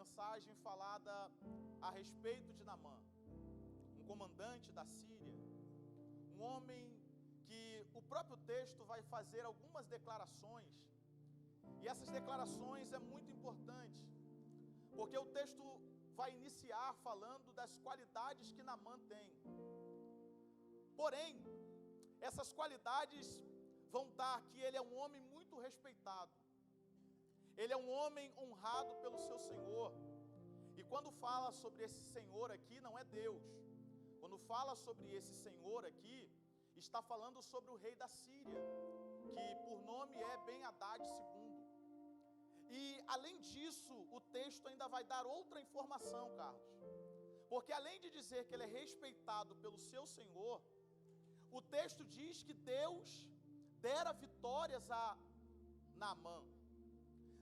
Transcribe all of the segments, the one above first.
mensagem falada a respeito de Naamã, um comandante da Síria, um homem que o próprio texto vai fazer algumas declarações, e essas declarações é muito importante, porque o texto vai iniciar falando das qualidades que Naamã tem. Porém, essas qualidades vão dar que ele é um homem muito respeitado, ele é um homem honrado pelo seu Senhor. E quando fala sobre esse Senhor aqui, não é Deus. Quando fala sobre esse Senhor aqui, está falando sobre o rei da Síria, que por nome é Ben-Hadad II. E além disso, o texto ainda vai dar outra informação, Carlos. Porque além de dizer que ele é respeitado pelo seu Senhor, o texto diz que Deus dera vitórias a Naamã.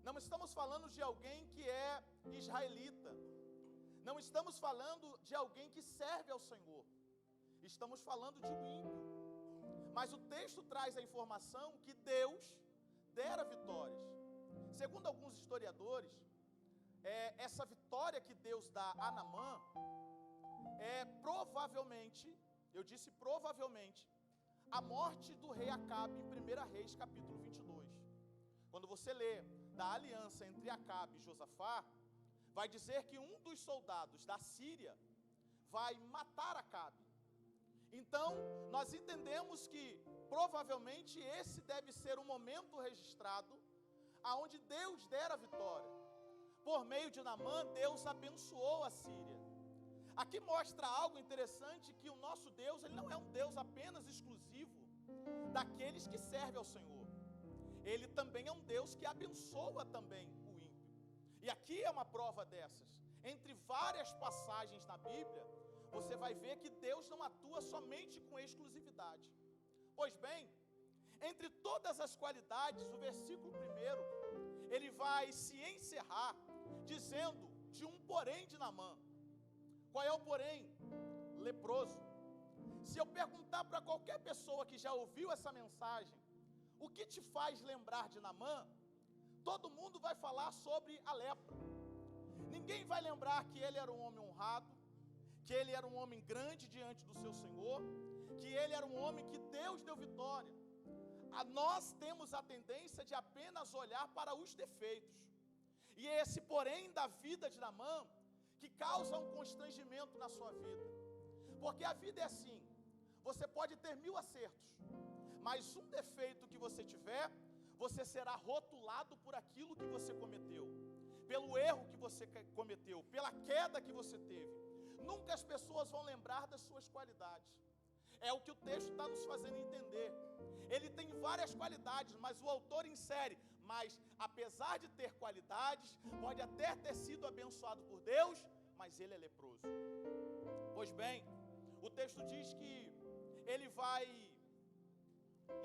Não estamos falando de alguém que é israelita. Não estamos falando de alguém que serve ao Senhor. Estamos falando de um ímpio. Mas o texto traz a informação que Deus dera vitórias. Segundo alguns historiadores, essa vitória que Deus dá a Naamã é provavelmente, eu disse provavelmente, a morte do rei Acabe em 1 Reis capítulo 22. Quando você lê da aliança entre Acabe e Josafá, vai dizer que um dos soldados da Síria vai matar Acabe. Então, nós entendemos que provavelmente esse deve ser um momento registrado aonde Deus dera a vitória. Por meio de Naamã, Deus abençoou a Síria. Aqui mostra algo interessante, que o nosso Deus, ele não é um Deus apenas exclusivo daqueles que servem ao Senhor. Ele também é um Deus que abençoa também o ímpio. E aqui é uma prova dessas. Entre várias passagens na Bíblia, você vai ver que Deus não atua somente com exclusividade. Pois bem, entre todas as qualidades, o versículo 1, ele vai se encerrar dizendo de um porém de Naamã. Qual é o porém? Leproso. Se eu perguntar para qualquer pessoa que já ouviu essa mensagem, o que te faz lembrar de Naamã? Todo mundo vai falar sobre a lepra. Ninguém vai lembrar que ele era um homem honrado, que ele era um homem grande diante do seu Senhor, que ele era um homem que Deus deu vitória. Nós temos a tendência de apenas olhar para os defeitos. E esse porém da vida de Naamã que causa um constrangimento na sua vida. Porque a vida é assim, você pode ter 1000 acertos, mas um defeito que você tiver, você será rotulado por aquilo que você cometeu, pelo erro que você cometeu, pela queda que você teve. Nunca as pessoas vão lembrar das suas qualidades. É o que o texto está nos fazendo entender. Ele tem várias qualidades, mas o autor insere, mas apesar de ter qualidades, pode até ter sido abençoado por Deus, mas ele é leproso. Pois bem, o texto diz que ele vai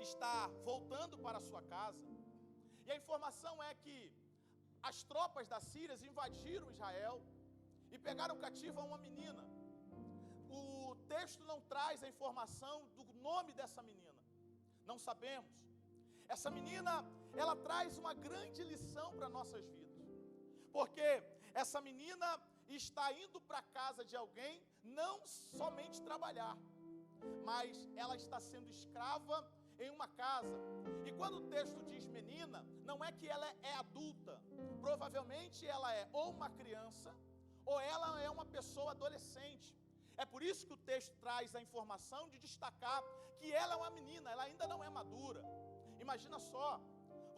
estar voltando para a sua casa, e a informação é que as tropas da Síria invadiram Israel e pegaram cativa uma menina. O texto não traz a informação do nome dessa menina, não sabemos. Essa menina, ela traz uma grande lição para nossas vidas, porque essa menina está indo para a casa de alguém, não somente trabalhar, mas ela está sendo escrava em uma casa. E quando o texto diz menina, não é que ela é adulta, provavelmente ela é ou uma criança, ou ela é uma pessoa adolescente. É por isso que o texto traz a informação de destacar que ela é uma menina, ela ainda não é madura. Imagina só,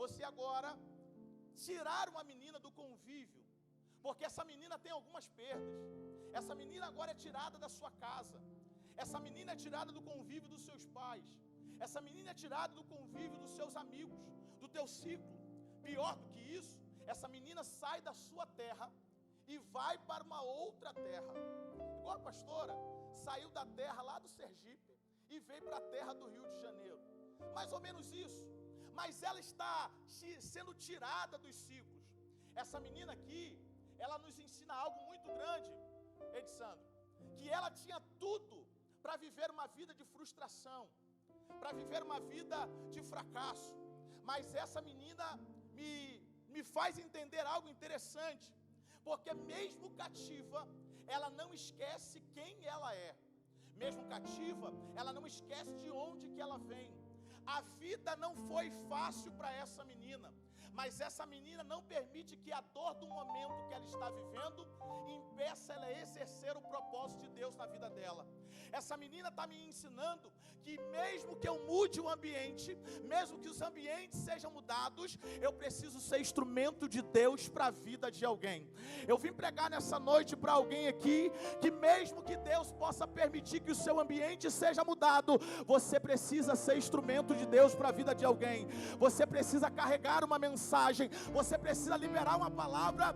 você agora tirar uma menina do convívio, porque essa menina tem algumas perdas. Essa menina agora é tirada da sua casa. Essa menina é tirada do convívio dos seus pais. Essa menina é tirada do convívio dos seus amigos, do teu ciclo. Pior do que isso, essa menina sai da sua terra e vai para uma outra terra. Igual a pastora saiu da terra lá do Sergipe e veio para a terra do Rio de Janeiro. Mais ou menos isso. Mas ela está sendo tirada dos ciclos. Essa menina aqui, ela nos ensina algo muito grande, Edisandro, que ela tinha tudo para viver uma vida de frustração, para viver uma vida de fracasso. Mas essa menina me faz entender algo interessante, Porque mesmo cativa, ela não esquece quem ela é. Mesmo cativa, ela não esquece de onde que ela vem. A vida não foi fácil para essa menina, mas essa menina não permite que a dor do momento que ela está vivendo impeça ela a exercer o propósito de Deus na vida dela. Essa menina está me ensinando que mesmo que eu mude o ambiente, mesmo que os ambientes sejam mudados, eu preciso ser instrumento de Deus para a vida de alguém. Eu vim pregar nessa noite para alguém aqui, que mesmo que Deus possa permitir que o seu ambiente seja mudado, você precisa ser instrumento de Deus para a vida de alguém. Você precisa carregar uma mensagem, você precisa liberar uma palavra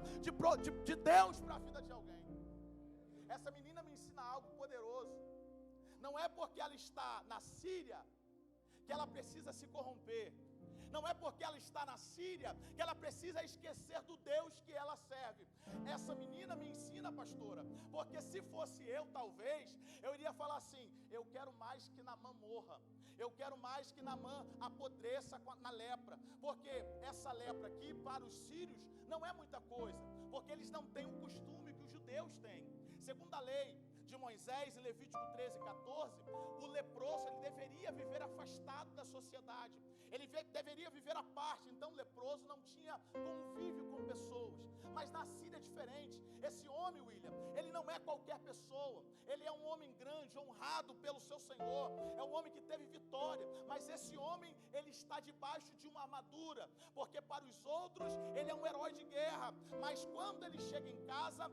de Deus para a vida de alguém. Essa menina me ensina algo poderoso. Não é porque ela está na Síria que ela precisa se corromper. Não é porque ela está na Síria que ela precisa esquecer do Deus que ela serve. Essa menina me ensina, pastora, porque se fosse eu, talvez, eu iria falar assim: eu quero mais que Naamã morra. Eu quero mais que Naamã apodreça na lepra. Porque essa lepra aqui, para os sírios, não é muita coisa. Porque eles não têm o costume que os judeus têm. Segundo a lei de Moisés, em Levítico 13:14, o leproso ele deveria viver afastado da sociedade. Ele deveria viver à parte. Então o leproso não tinha convívio com pessoas. Mas na Síria é diferente. Esse homem, William, ele não é qualquer pessoa. Ele é um homem grande, honrado pelo seu Senhor. É um homem que teve vitória. Mas esse homem, ele está debaixo de uma armadura. Porque para os outros, ele é um herói de guerra. Mas quando ele chega em casa,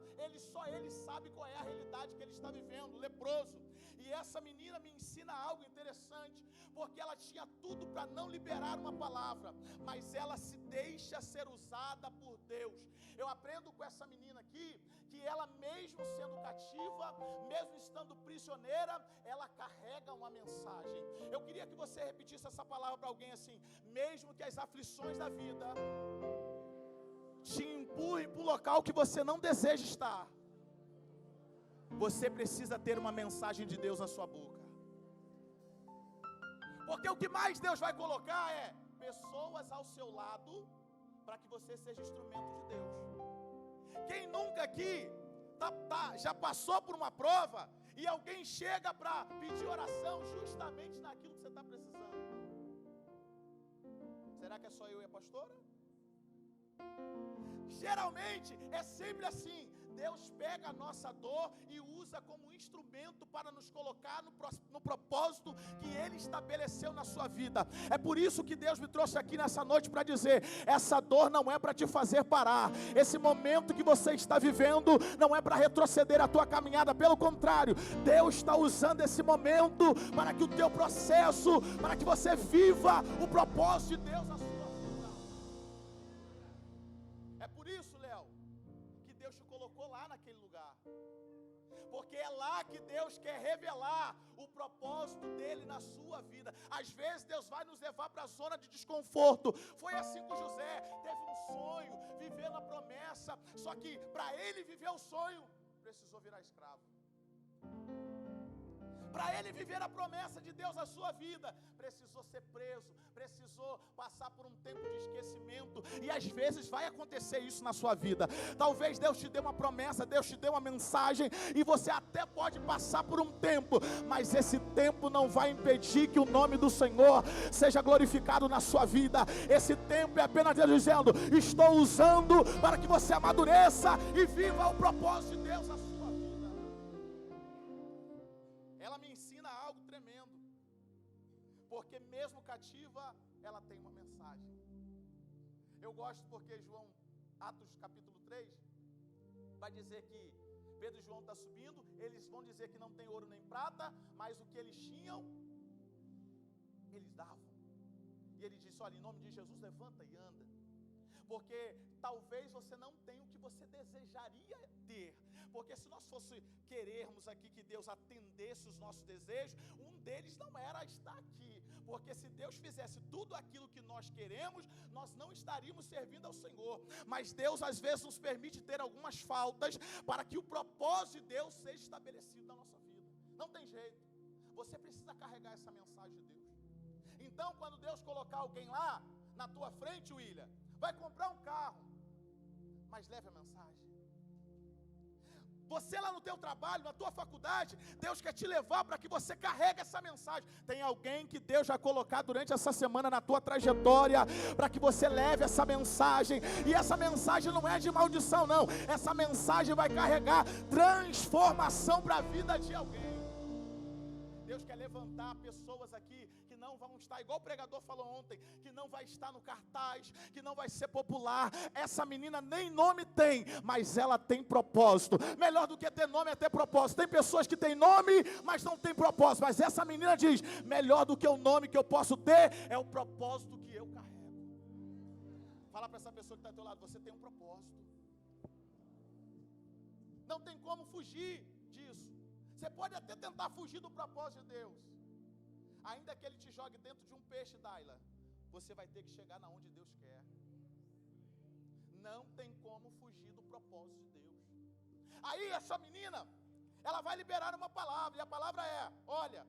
só ele sabe qual é a realidade que ele está vivendo, leproso. E essa menina me ensina algo interessante, porque ela tinha tudo para não liberar uma palavra, mas ela se deixa ser usada por Deus. Eu aprendo com essa menina aqui, que ela mesmo sendo cativa, mesmo estando prisioneira, ela carrega uma mensagem. Eu queria que você repetisse essa palavra para alguém assim: mesmo que as aflições da vida te empurrem para o local que você não deseja estar, você precisa ter uma mensagem de Deus na sua boca. Porque o que mais Deus vai colocar é pessoas ao seu lado, para que você seja instrumento de Deus. Quem nunca aqui já passou por uma prova e alguém chega para pedir oração justamente naquilo que você está precisando? Será que é só eu e a pastora? Geralmente é sempre assim. Deus pega a nossa dor e usa como instrumento para nos colocar no propósito que Ele estabeleceu na sua vida. É por isso que Deus me trouxe aqui nessa noite para dizer: essa dor não é para te fazer parar. Esse momento que você está vivendo não é para retroceder a tua caminhada. Pelo contrário, Deus está usando esse momento para que o teu processo, para que você viva o propósito de Deus na sua vida. É por isso, Léo, que Deus te colocou lá naquele lugar. Porque é lá que Deus quer revelar o propósito dele na sua vida. Às vezes Deus vai nos levar para a zona de desconforto. Foi assim com José, teve um sonho, viveu na promessa, só que para ele viver o sonho, precisou virar escravo. Para ele viver a promessa de Deus na sua vida, precisou ser preso, precisou passar por um tempo de esquecimento. E às vezes vai acontecer isso na sua vida. Talvez Deus te dê uma promessa, Deus te dê uma mensagem, e você até pode passar por um tempo, mas esse tempo não vai impedir que o nome do Senhor seja glorificado na sua vida. Esse tempo é apenas Deus dizendo: estou usando para que você amadureça e viva o propósito de Deus na sua vida. Ela me ensina algo tremendo, porque mesmo cativa, ela tem uma mensagem. Eu gosto porque Atos capítulo 3, vai dizer que Pedro e João estão subindo, eles vão dizer que não tem ouro nem prata, mas o que eles tinham, eles davam. E ele disse: olha, em nome de Jesus, levanta e anda. Porque talvez você não tenha o que você desejaria ter. Porque se nós querermos aqui que Deus atendesse os nossos desejos, um deles não era estar aqui. Porque se Deus fizesse tudo aquilo que nós queremos, nós não estaríamos servindo ao Senhor. Mas Deus às vezes nos permite ter algumas faltas para que o propósito de Deus seja estabelecido na nossa vida. Não tem jeito. Você precisa carregar essa mensagem de Deus. Então, quando Deus colocar alguém lá na tua frente, William, vai comprar um carro, mas leve a mensagem. Você lá no teu trabalho, na tua faculdade, Deus quer te levar para que você carregue essa mensagem. Tem alguém que Deus já colocar durante essa semana na tua trajetória, para que você leve essa mensagem. E essa mensagem não é de maldição, não. Essa mensagem vai carregar transformação para a vida de alguém. Deus quer levantar pessoas aqui que não vão estar, igual o pregador falou ontem, que não vai estar no cartaz, que não vai ser popular. Essa menina nem nome tem, mas ela tem propósito. Melhor do que ter nome é ter propósito. Tem pessoas que têm nome, mas não têm propósito. Mas essa menina diz, melhor do que o nome que eu posso ter, é o propósito que eu carrego. Fala para essa pessoa que está ao teu lado, você tem um propósito. Não tem como fugir disso. Você pode até tentar fugir do propósito de Deus. Ainda que Ele te jogue dentro de um peixe, Daila, você vai ter que chegar na onde Deus quer. Não tem como fugir do propósito de Deus. Aí essa menina, ela vai liberar uma palavra, e a palavra é, olha,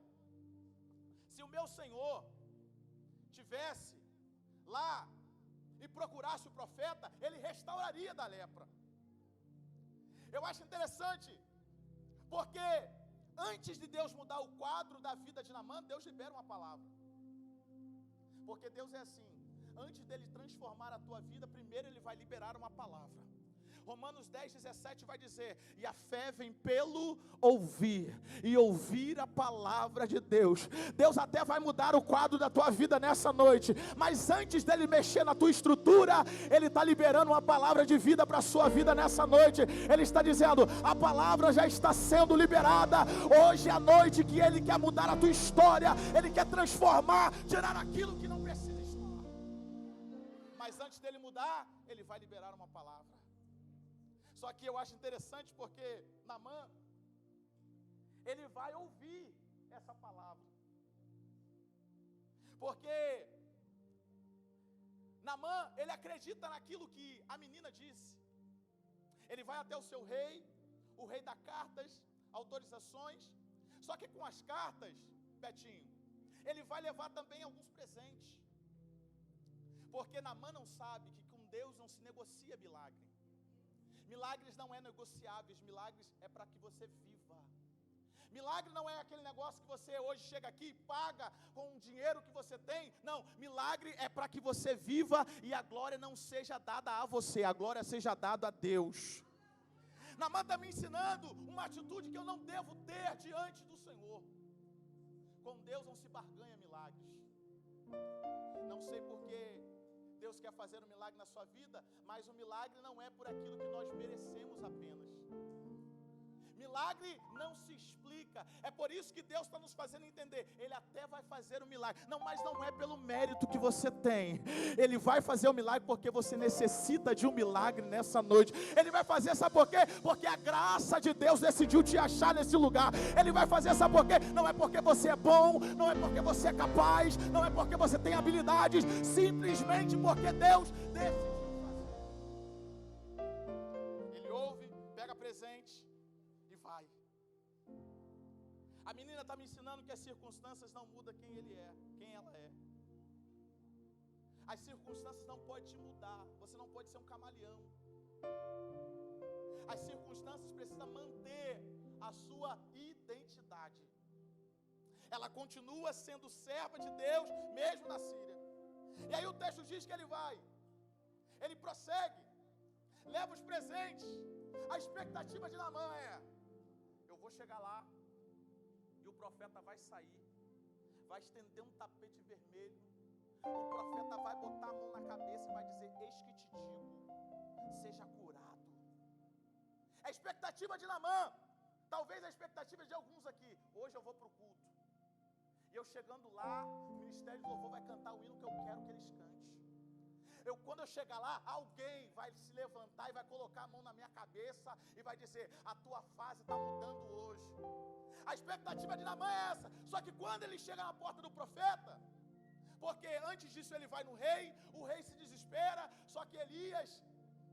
se o meu Senhor tivesse lá e procurasse o profeta, ele restauraria da lepra. Eu acho interessante, porque antes de Deus mudar o quadro da vida de Naamã, Deus libera uma palavra. Porque Deus é assim, antes dele transformar a tua vida, primeiro ele vai liberar uma palavra. Romanos 10:17 vai dizer, e a fé vem pelo ouvir, e ouvir a palavra de Deus. Deus até vai mudar o quadro da tua vida nessa noite, mas antes dele mexer na tua estrutura, ele está liberando uma palavra de vida para a sua vida nessa noite. Ele está dizendo, a palavra já está sendo liberada. Hoje é a noite que ele quer mudar a tua história, ele quer transformar, tirar aquilo que não precisa estar. Mas antes dele mudar, ele vai liberar uma palavra. Só que eu acho interessante porque Naamã, ele vai ouvir essa palavra. Porque Naamã, ele acredita naquilo que a menina disse. Ele vai até o seu rei, o rei dá cartas, autorizações. Só que com as cartas, Betinho, ele vai levar também alguns presentes. Porque Naamã não sabe que com Deus não se negocia milagre. Milagres não é negociáveis, milagres é para que você viva. Milagre não é aquele negócio que você hoje chega aqui e paga com o dinheiro que você tem. Não, milagre é para que você viva e a glória não seja dada a você, a glória seja dada a Deus. Naamã está me ensinando uma atitude que eu não devo ter diante do Senhor. Com Deus não se barganha milagres. Não sei porquê Deus quer fazer um milagre na sua vida, mas o milagre não é por aquilo que nós merecemos apenas. Milagre não se explica. É por isso que Deus está nos fazendo entender. Ele até vai fazer um milagre. Não, mas não é pelo mérito que você tem. Ele vai fazer o milagre porque você necessita de um milagre nessa noite. Ele vai fazer, sabe por quê? Porque a graça de Deus decidiu te achar nesse lugar. Ele vai fazer, sabe por quê? Não é porque você é bom, não é porque você é capaz, não é porque você tem habilidades, simplesmente porque Deus decidiu fazer. Ele ouve, pega presente. Vai. A menina está me ensinando que as circunstâncias não mudam quem ele é, quem ela é. As circunstâncias não podem te mudar. Você não pode ser um camaleão. As circunstâncias precisam manter a sua identidade. Ela continua sendo serva de Deus, mesmo na Síria. E aí o texto diz que ele vai. Ele prossegue. Leva os presentes. A expectativa de Naamã é: eu vou chegar lá e o profeta vai sair, vai estender um tapete vermelho, o profeta vai botar a mão na cabeça e vai dizer: eis que te digo, seja curado. É a expectativa de Naamã, talvez a expectativa de alguns aqui. Hoje eu vou para o culto, e eu chegando lá, o ministério do louvor vai cantar o hino que eu quero que eles cantem. Quando eu chegar lá, alguém vai se levantar e vai colocar a mão na minha cabeça e vai dizer: a tua fase está mudando hoje. A expectativa de Naamã é essa. Só que quando ele chega na porta do profeta, porque antes disso ele vai no rei, o rei se desespera. Só que Elias,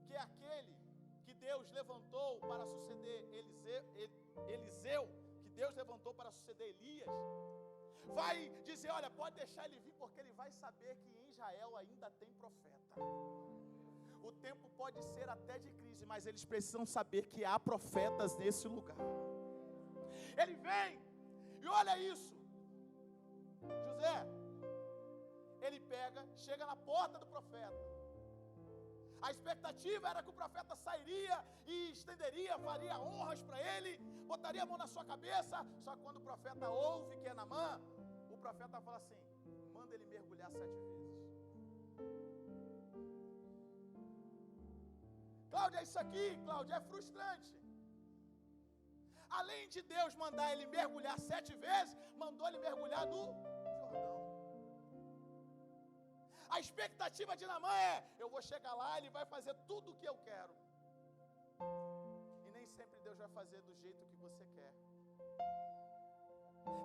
que é aquele que Deus levantou para suceder Eliseu, que Deus levantou para suceder Elias, vai dizer: olha, pode deixar ele vir, porque ele vai saber que em Israel ainda tem profeta. O tempo pode ser até de crise, mas eles precisam saber que há profetas nesse lugar. Ele vem e olha isso. José, ele chega na porta do profeta. A expectativa era que o profeta sairia e estenderia, faria honras para ele, botaria a mão na sua cabeça. Só que quando o profeta ouve que é Naamã, o profeta fala assim: manda ele mergulhar 7 vezes. Cláudia, isso aqui, Cláudia, é frustrante. Além de Deus mandar ele mergulhar 7 vezes, mandou ele mergulhar no Jordão. A expectativa de Naamã é: eu vou chegar lá, ele vai fazer tudo o que eu quero. E nem sempre Deus vai fazer do jeito que você quer.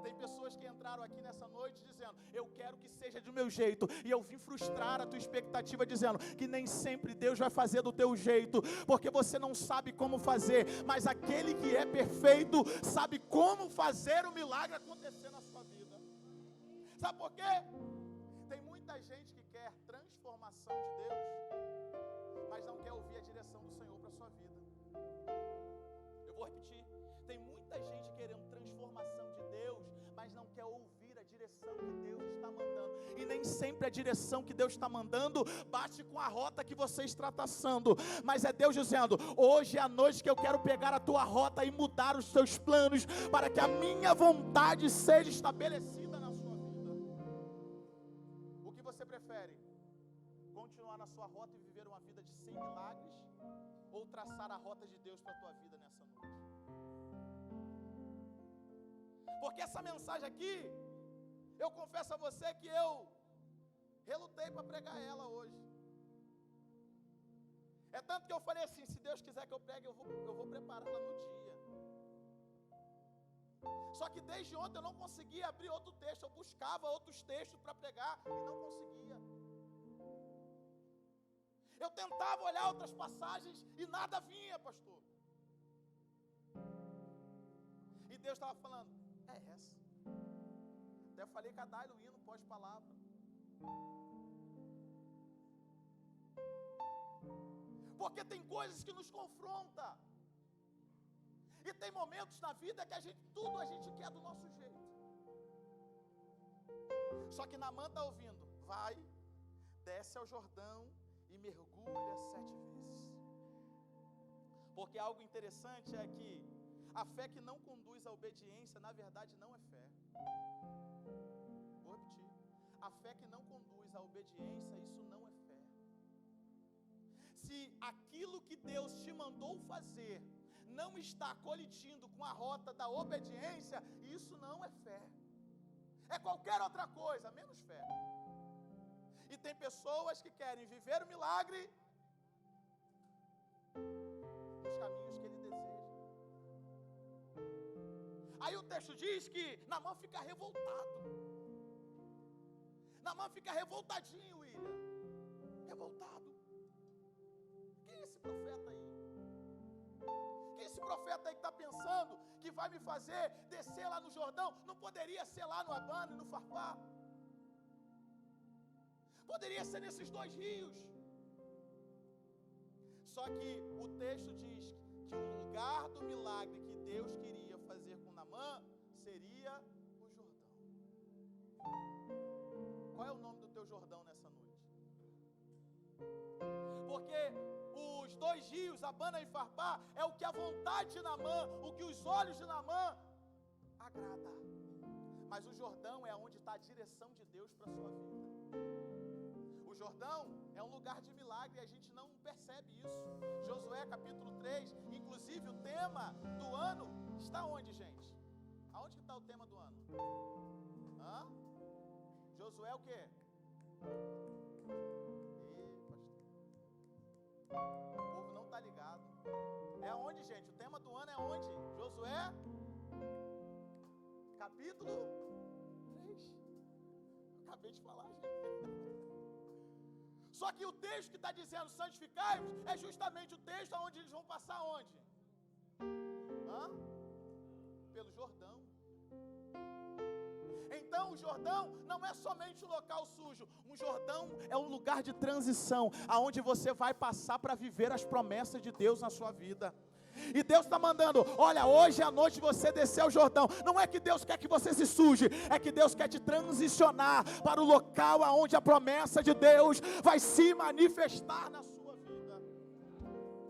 Tem pessoas que entraram aqui nessa noite dizendo: eu quero que seja do meu jeito. E eu vim frustrar a tua expectativa dizendo que nem sempre Deus vai fazer do teu jeito, porque você não sabe como fazer. Mas aquele que é perfeito sabe como fazer o milagre acontecer na sua vida. Sabe por quê? Tem muita gente que quer transformação de Deus, mas não quer ouvir a direção do Senhor para a sua vida. Eu vou repetir. Tem muita gente querendo transformação de Deus, mas não quer ouvir a direção que Deus está mandando. E nem sempre a direção que Deus está mandando bate com a rota que você está traçando. Mas é Deus dizendo: hoje é a noite que eu quero pegar a tua rota e mudar os teus planos, para que a minha vontade seja estabelecida na sua vida. O que você prefere? Continuar na sua rota e viver uma vida de 100 milagres? Ou traçar a rota de Deus para a tua vida nessa noite? Porque essa mensagem aqui, eu confesso a você que eu relutei para pregar ela hoje. É tanto que eu falei assim: se Deus quiser que eu pregue, eu vou prepará-la no dia. Só que desde ontem eu não conseguia abrir outro texto. Eu buscava outros textos para pregar e não conseguia. Eu tentava olhar outras passagens e nada vinha, pastor. E Deus estava falando: é essa. Até falei com a Dailo no pós-palavra. Porque tem coisas que nos confrontam. E tem momentos na vida que tudo a gente quer do nosso jeito. Só que Naamã está ouvindo: vai, desce ao Jordão e mergulha 7 vezes. Porque algo interessante é que a fé que não conduz à obediência, na verdade, não é fé. Vou repetir. A fé que não conduz à obediência, isso não é fé. Se aquilo que Deus te mandou fazer não está colidindo com a rota da obediência, isso não é fé. É qualquer outra coisa, menos fé. E tem pessoas que querem viver o milagre nos caminhos que ele deseja. Aí o texto diz que Naamã fica revoltado. Naamã fica revoltadinho, William. Revoltado. Quem é esse profeta aí? Quem é esse profeta aí que está pensando que vai me fazer descer lá no Jordão? Não poderia ser lá no Abana e no Farpá? Poderia ser nesses 2 rios. Só que o texto diz que o lugar do milagre que Deus queria fazer com Naamã seria o Jordão. Qual é o nome do teu Jordão nessa noite? Porque os 2 rios, Abana e Farpá, é o que a vontade de Naamã, o que os olhos de Naamã agrada. Mas o Jordão é onde está a direção de Deus para a sua vida. O Jordão é um lugar de milagre e a gente não percebe isso. Josué capítulo 3, inclusive o tema do ano está onde, gente? Aonde que está o tema do ano? Josué o quê? O povo não está ligado. É onde, gente? O tema do ano é onde? Josué capítulo 3. Acabei de falar, gente. Só que o texto que está dizendo santificai-vos é justamente o texto onde eles vão passar onde? Pelo Jordão. Então o Jordão não é somente um local sujo. Um Jordão é um lugar de transição, aonde você vai passar para viver as promessas de Deus na sua vida. E Deus está mandando, olha, hoje à noite você descer ao Jordão. Não é que Deus quer que você se suje, é que Deus quer te transicionar para o local aonde a promessa de Deus vai se manifestar na sua vida.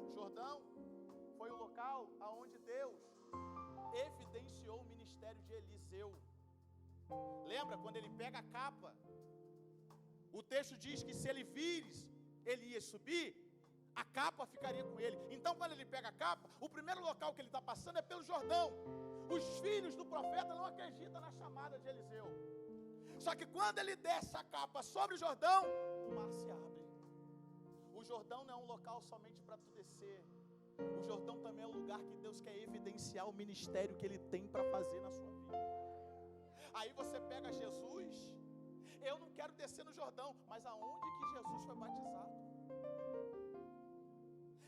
O Jordão foi o local aonde Deus evidenciou o ministério de Eliseu. Lembra quando ele pega a capa? O texto diz que se ele vires, ele ia subir, a capa ficaria com ele. Então quando ele pega a capa, o primeiro local que ele está passando é pelo Jordão. Os filhos do profeta não acreditam na chamada de Eliseu. Só que quando ele desce a capa sobre o Jordão, o mar se abre. O Jordão não é um local somente para tu descer. O Jordão também é um lugar que Deus quer evidenciar o ministério que Ele tem para fazer na sua vida. Aí você pega Jesus, eu não quero descer no Jordão, mas aonde que Jesus foi batizado?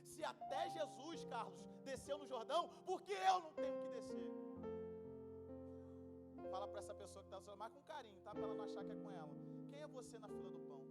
Se até Jesus, Carlos, desceu no Jordão, por que eu não tenho que descer? Fala para essa pessoa que está falando, mas com carinho, tá? Para ela não achar que é com ela. Quem é você na fila do pão?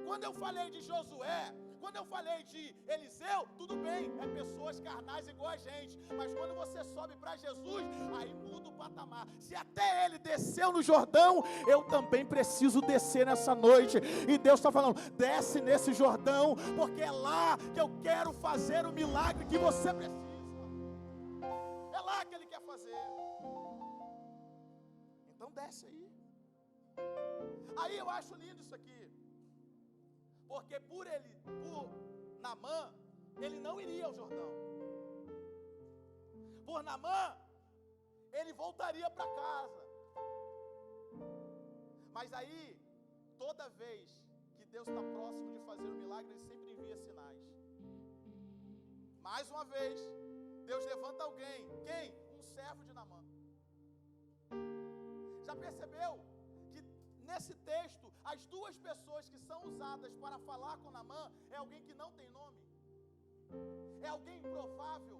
Quando eu falei de Josué, quando eu falei de Eliseu, tudo bem, é pessoas carnais igual a gente. Mas quando você sobe para Jesus, aí muda o patamar. Se até ele desceu no Jordão, eu também preciso descer nessa noite. E Deus está falando, desce nesse Jordão, porque é lá que eu quero fazer o milagre que você precisa. É lá que Ele quer fazer. Então desce aí. Aí eu acho lindo isso aqui. Porque por Naamã, ele não iria ao Jordão. Por Naamã, ele voltaria para casa. Mas aí, toda vez que Deus está próximo de fazer um milagre, Ele sempre envia sinais. Mais uma vez, Deus levanta alguém. Quem? Um servo de Naamã. Já percebeu que nesse texto, as duas pessoas que são usadas para falar com Naamã é alguém que não tem nome? É alguém improvável?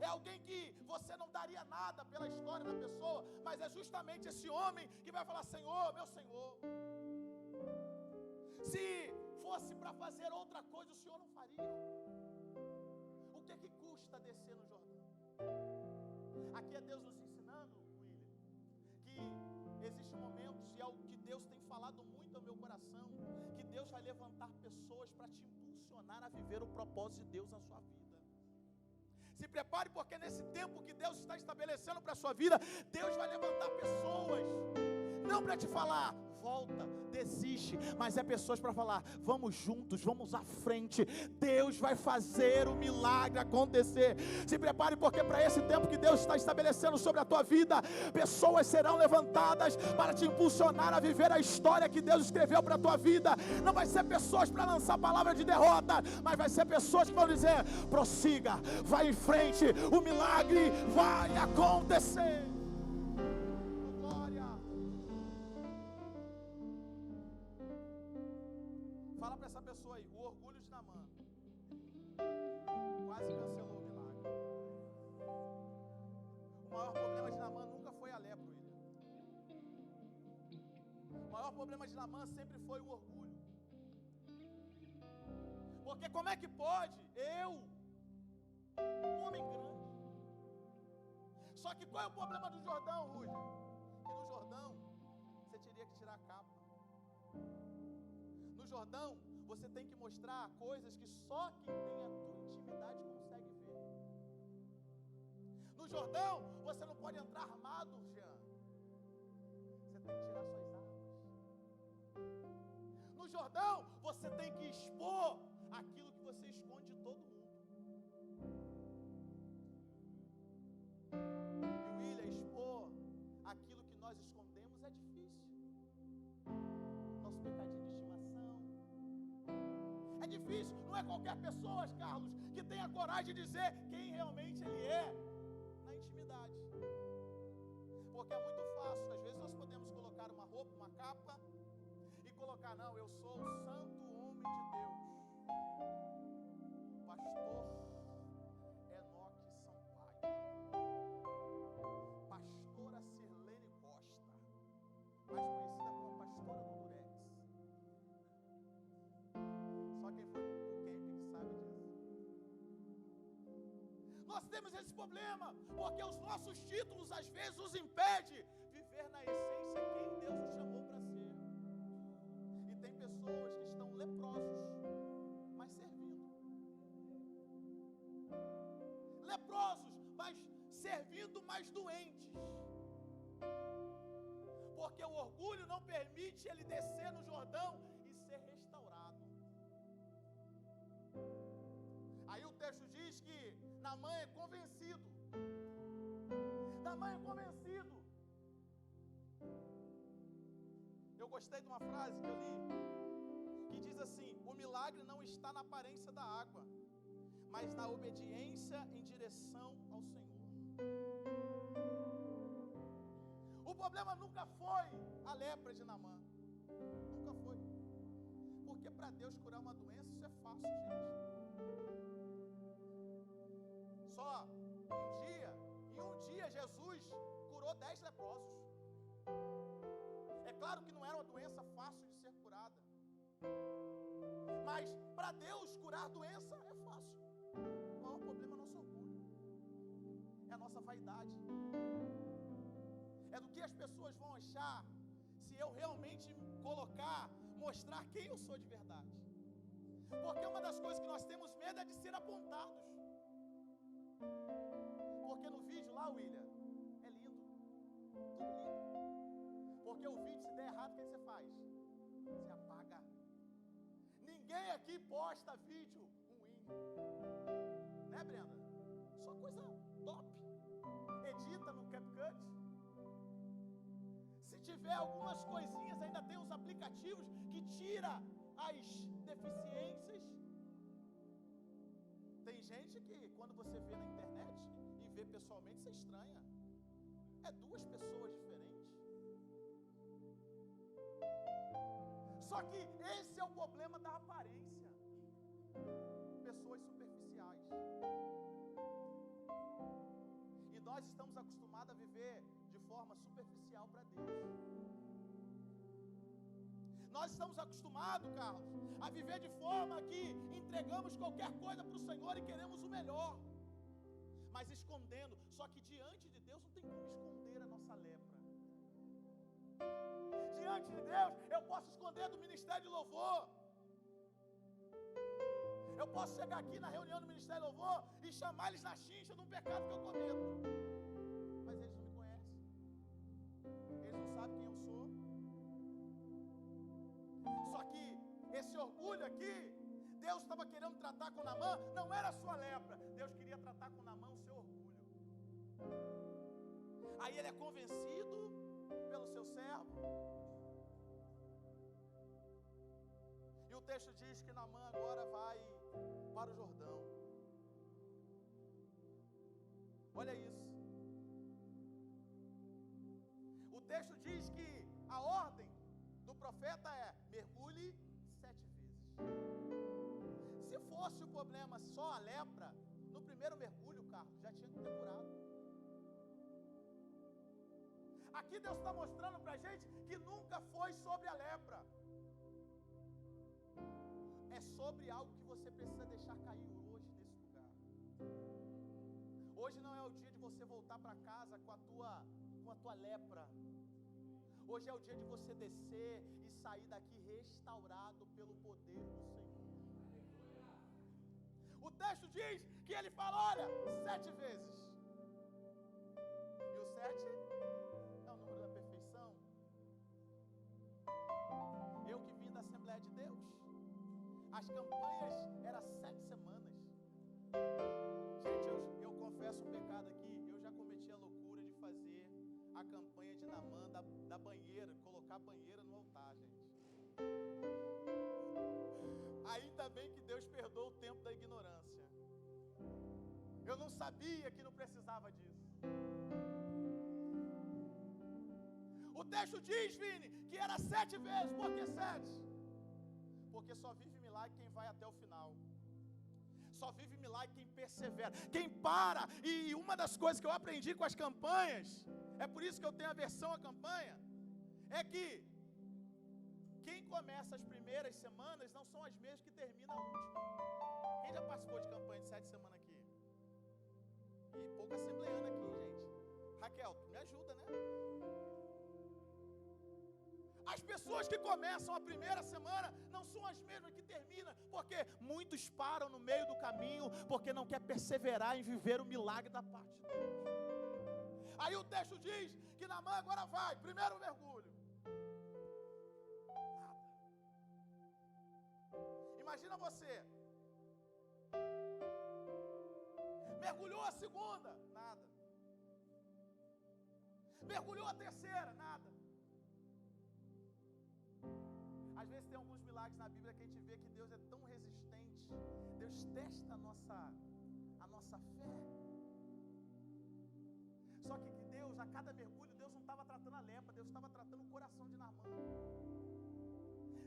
É alguém que você não daria nada pela história da pessoa, mas é justamente esse homem que vai falar, Senhor, meu Senhor. Se fosse para fazer outra coisa, o Senhor não faria. O que é que custa descer no Jordão? Aqui é Deus nos ensinando, William, que existem momentos, e é o que Deus tem falado muito ao meu coração, que Deus vai levantar pessoas para te impulsionar a viver o propósito de Deus na sua vida. Se prepare, porque nesse tempo que Deus está estabelecendo para a sua vida, Deus vai levantar pessoas, não para te falar, volta, desiste, mas é pessoas para falar, vamos juntos, vamos à frente, Deus vai fazer o milagre acontecer. Se prepare, porque para esse tempo que Deus está estabelecendo sobre a tua vida, pessoas serão levantadas para te impulsionar a viver a história que Deus escreveu para a tua vida. Não vai ser pessoas para lançar palavra de derrota, mas vai ser pessoas que vão dizer, prossiga, vai em frente, o milagre vai acontecer. Fala para essa pessoa aí, o orgulho de Naamã quase cancelou o milagre. O maior problema de Naamã nunca foi a lepra, William. O maior problema de Naamã sempre foi o orgulho. Porque como é que pode um homem grande? Só que qual é o problema do Jordão, Rúdia? Que no Jordão você teria que tirar a capa. No Jordão, você tem que mostrar coisas que só quem tem a tua intimidade consegue ver. No Jordão, você não pode entrar armado, Jean. Você tem que tirar suas armas. No Jordão, você tem que expor aquilo que você esconde de todo mundo. E William, expor aquilo que nós escondemos é difícil. Nosso pecadinho de estimação. É difícil, não é qualquer pessoa, Carlos, que tenha coragem de dizer quem realmente ele é na intimidade. Porque é muito fácil, às vezes nós podemos colocar uma roupa, uma capa e colocar, não, eu sou o santo homem de Deus, pastor Enoque Sampaio. nós temos esse problema, porque os nossos títulos às vezes nos impedem viver na essência quem Deus nos chamou para ser. E tem pessoas que estão leprosos, mas servindo. Leprosos, mas servindo, mais doentes. Porque o orgulho não permite ele descer no Jordão e ser restaurado. Aí o texto diz que Naamã é convencido. Naamã é convencido. Eu gostei de uma frase que eu li, que diz assim: o milagre não está na aparência da água, mas na obediência em direção ao Senhor. O problema nunca foi a lepra de Naamã. Nunca foi. Porque para Deus curar uma doença, isso é fácil, gente. Só em um dia Jesus curou 10 leprosos. É claro que não era uma doença fácil de ser curada. Mas para Deus curar doença é fácil. O maior problema é o nosso orgulho. É a nossa vaidade. É do que as pessoas vão achar se eu realmente mostrar quem eu sou de verdade. Porque uma das coisas que nós temos medo é de ser apontados. Porque no vídeo lá, William, é lindo. Tudo lindo. Porque o vídeo, se der errado, o que você faz? Você apaga. Ninguém aqui posta vídeo ruim. Né, Brenda? Só coisa top. Edita no CapCut. Se tiver algumas coisinhas, ainda tem uns aplicativos que tira as deficiências. Tem gente que, quando você vê na internet e vê pessoalmente, você estranha. É duas pessoas diferentes. Só que esse é o problema da aparência. Pessoas superficiais. E nós estamos acostumados a viver de forma superficial para Deus. Nós estamos acostumados, Carlos, a viver de forma que entregamos qualquer coisa para o Senhor e queremos o melhor, mas escondendo. Só que diante de Deus não tem como esconder a nossa lepra. Diante de Deus eu posso esconder do ministério de louvor. Eu posso chegar aqui na reunião do ministério de louvor e chamar eles na chincha de um pecado que eu cometo. Mas eles não me conhecem. Eles não sabem quem eu sou. Só que esse orgulho aqui, Deus estava querendo tratar com Naamã, não era a sua lepra. Deus queria tratar com Naamã o seu orgulho. Aí ele é convencido pelo seu servo. E o texto diz que Naamã agora vai para o Jordão. Olha isso. O texto diz que a ordem do profeta é: mergulhe 7 vezes. Se fosse o problema só a lepra, no primeiro mergulho, Carlos, já tinha que ter curado. Aqui Deus está mostrando para a gente que nunca foi sobre a lepra. É sobre algo que você precisa deixar cair hoje nesse lugar. Hoje não é o dia de você voltar para casa com a tua lepra. Hoje é o dia de você descer e sair daqui restaurado pelo poder do Senhor. O texto diz que ele fala: olha, 7 vezes. E o 7 é o número da perfeição. Eu que vim da Assembleia de Deus, as campanhas eram 7 semanas. Gente, eu confesso um pecado aqui. Eu já cometi a loucura de fazer a campanha de Naamã da banheira, colocar a banheira no altar, gente. Ainda bem que Deus perdoa o tempo da ignorância. Eu não sabia que não precisava disso. O texto diz, Vini, que era 7 vezes. Por que 7? Porque só vive milagre quem vai até o final. Só vive milagre quem persevera, quem para. E uma das coisas que eu aprendi com as campanhas, é por isso que eu tenho aversão à campanha, é que quem começa as primeiras semanas não são as mesmas que terminam a última. Quem já participou de campanha de 7 semanas aqui? pessoas que começam a primeira semana não são as mesmas que terminam, porque muitos param no meio do caminho, porque não quer perseverar em viver o milagre da parte de Deus. Aí o texto diz que Naamã agora vai, primeiro mergulho. Nada. Imagina você. Mergulhou a segunda, nada. Mergulhou a terceira, nada. Às vezes tem alguns milagres na Bíblia que a gente vê que Deus é tão resistente. Deus testa a nossa fé. Só que Deus, a cada mergulho, Deus não estava tratando a lepra, Deus estava tratando o coração de Naamã.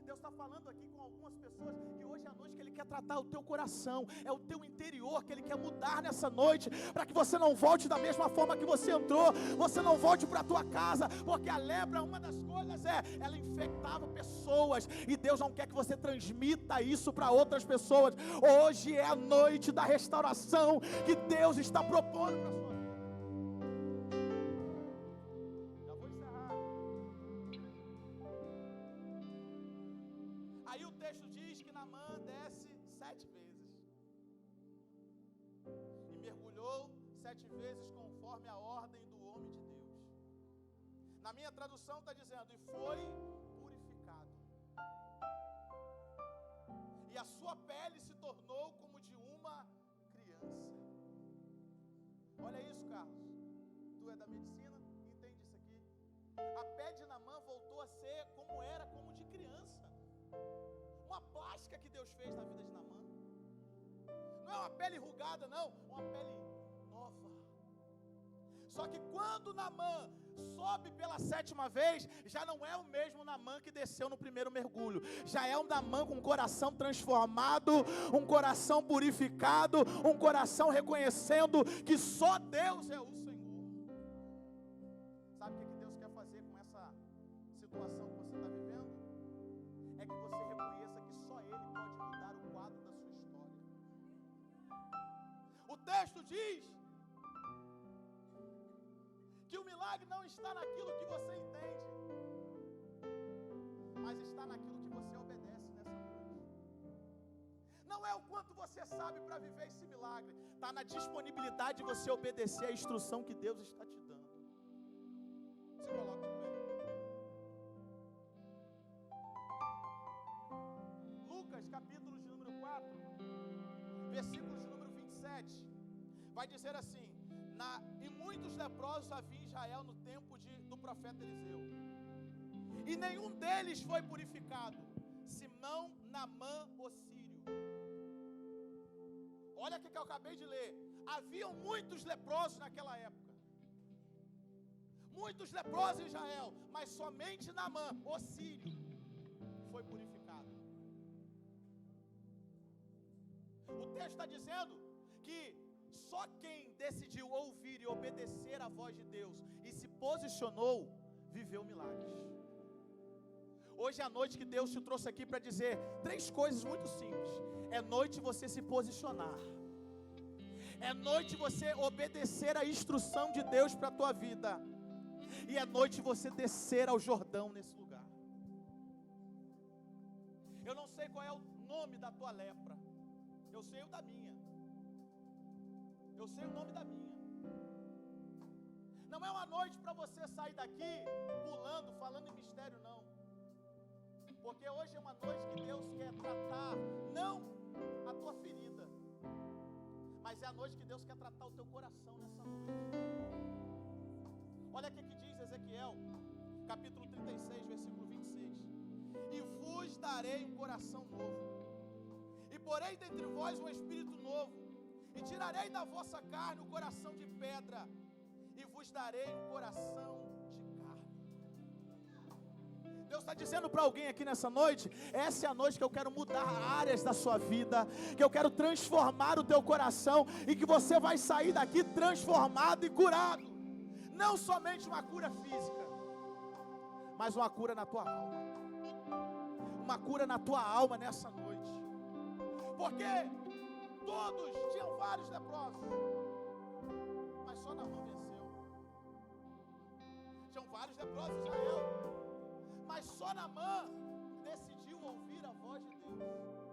Deus está falando aqui com algumas pessoas que hoje à noite que Ele quer tratar o teu coração, é o teu interior que Ele quer mudar nessa noite, para que você não volte da mesma forma que você entrou, você não volte para a tua casa, porque a lepra, uma das coisas ela infectava pessoas, e Deus não quer que você transmita isso para outras pessoas. Hoje é a noite da restauração que Deus está propondo para a sua vida. Aí o texto diz que Naamã desce 7 vezes. E mergulhou 7 vezes conforme a ordem do homem de Deus. Na minha tradução está dizendo, e foi purificado. E a sua pele se tornou como de uma criança. Olha isso, Carlos. Tu é da medicina, entende isso aqui. A pele de Naamã voltou a ser como era, como de criança. Uma plástica que Deus fez na vida de Naamã. Não é uma pele enrugada, não, uma pele nova. Só que quando Naamã sobe pela 7ª vez, já não é o mesmo Naamã que desceu no primeiro mergulho. Já é um Naamã com um coração transformado, um coração purificado, um coração reconhecendo que só Deus é o Senhor. Sabe o que Deus quer fazer com essa situação que você está vivendo? É que você reconheça que só Ele pode mudar o quadro da sua história. O texto diz que o milagre não está naquilo que você entende, mas está naquilo que você obedece nessa noite. Não é o quanto você sabe para viver esse milagre, está na disponibilidade de você obedecer a instrução que Deus está te dando. Se coloque de pé. Lucas, capítulo de número 4, versículos de número 27, vai dizer assim: e muitos leprosos havia em Israel no tempo do profeta Eliseu, e nenhum deles foi purificado, senão Naamã o sírio. Olha o que eu acabei de ler. Haviam muitos leprosos naquela época, muitos leprosos em Israel, mas somente Naamã o sírio foi purificado. O texto está dizendo que só quem decidiu ouvir e obedecer a voz de Deus e se posicionou, viveu milagres. Hoje é a noite que Deus te trouxe aqui para dizer 3 coisas muito simples. É noite você se posicionar. É noite você obedecer a instrução de Deus para a tua vida. E é noite você descer ao Jordão nesse lugar. Eu não sei qual é o nome da tua lepra. Eu sei o da minha. Eu sei o nome da minha. Não é uma noite para você sair daqui pulando, falando em mistério, não. Porque hoje é uma noite que Deus quer tratar, não a tua ferida, mas é a noite que Deus quer tratar o teu coração nessa noite. Olha o que diz Ezequiel, capítulo 36, versículo 26. E vos darei um coração novo, e porei dentre vós um espírito novo, e tirarei da vossa carne o coração de pedra, e vos darei um coração de carne. Deus está dizendo para alguém aqui nessa noite: essa é a noite que eu quero mudar áreas da sua vida, que eu quero transformar o teu coração, e que você vai sair daqui transformado e curado. Não somente uma cura física, mas uma cura na tua alma. Uma cura na tua alma nessa noite. Porque todos tinham vários leprosos, mas só Naamã venceu. Tinham vários leprosos em Israel, mas só Naamã decidiu ouvir a voz de Deus.